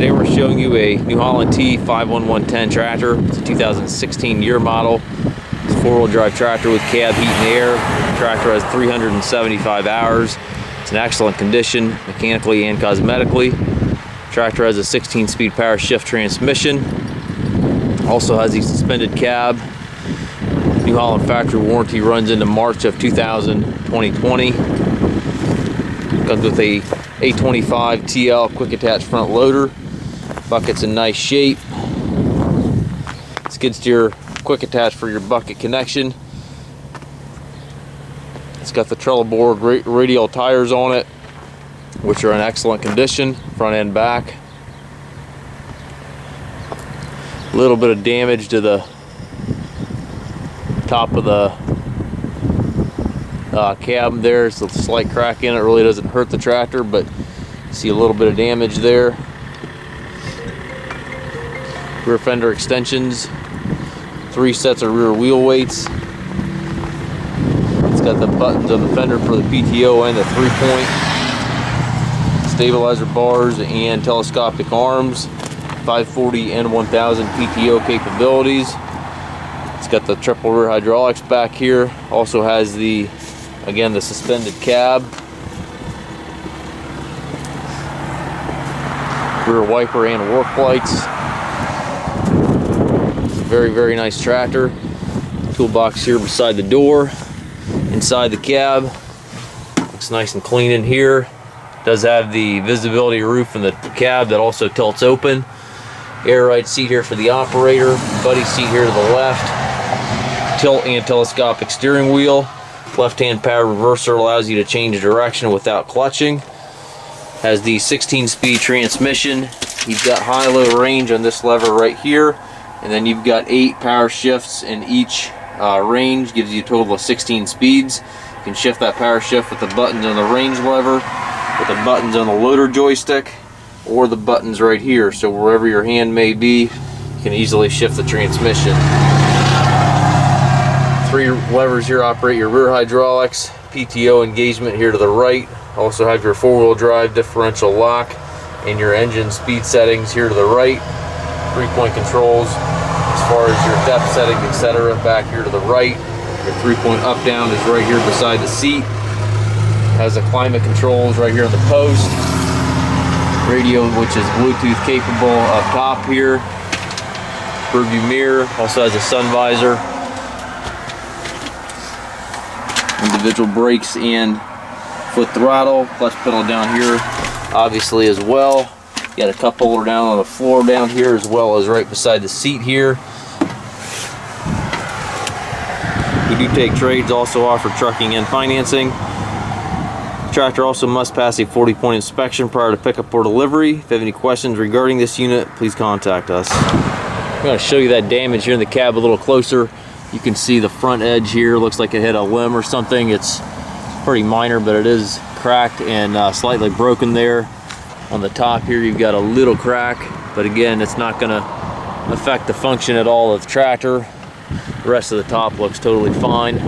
Today we're showing you a New Holland T5.110 tractor. It's a 2016 year model. It's a four-wheel drive tractor with cab, heat, and air. The tractor has 375 hours. It's in excellent condition, mechanically and cosmetically. The tractor has a 16-speed power shift transmission. Also has a suspended cab. New Holland factory warranty runs into March of 2020. Comes with a 825 TL quick attach front loader. Bucket's in nice shape. Skid steer quick attach for your bucket connection. It's got the Trelloborg Radial tires on it, which are in excellent condition, front and back. A little bit of damage to the top of the cab there. It's a slight crack in it. Really doesn't hurt the tractor, but you see a little bit of damage there. Rear fender extensions, 3 sets of rear wheel weights. It's got the buttons on the fender for the PTO and the 3-point stabilizer bars and telescopic arms, 540 and 1000 PTO capabilities. It's got the triple rear hydraulics back here. Also has the, again, the suspended cab, rear wiper and work lights. Very nice tractor. Toolbox here beside the door. Inside the cab, looks nice and clean in here. Does have the visibility roof in the cab that also tilts open. Air ride seat here for the operator. Buddy seat here to the left. Tilt and telescopic steering wheel. Left-hand power reverser allows you to change direction without clutching. Has the 16-speed transmission. You've got high-low range on this lever right here. And then you've got 8 power shifts in each range, gives you a total of 16 speeds. You can shift that power shift with the buttons on the range lever, with the buttons on the loader joystick, or the buttons right here. So wherever your hand may be, you can easily shift the transmission. 3 levers here operate your rear hydraulics, PTO engagement here to the right. Also have your 4-wheel drive differential lock and your engine speed settings here to the right. 3-point controls as far as your depth settings, etc. back here to the right. Your 3-point up down is right here beside the seat. Has the climate controls right here on the post. Radio, which is Bluetooth capable up top here. Rear view mirror, also has a sun visor. Individual brakes and foot throttle. Clutch pedal down here obviously as well. You got a cup holder down on the floor down here, as well as right beside the seat here. We do take trades, also offer trucking and financing. The tractor also must pass a 40-point inspection prior to pickup or delivery. If you have any questions regarding this unit, please contact us. I'm going to show you that damage here in the cab a little closer. You can see the front edge here, looks like it hit a limb or something. It's pretty minor, but it is cracked and slightly broken there. On the top here you've got a little crack, but again, it's not going to affect the function at all of the tractor. The rest of the top looks totally fine.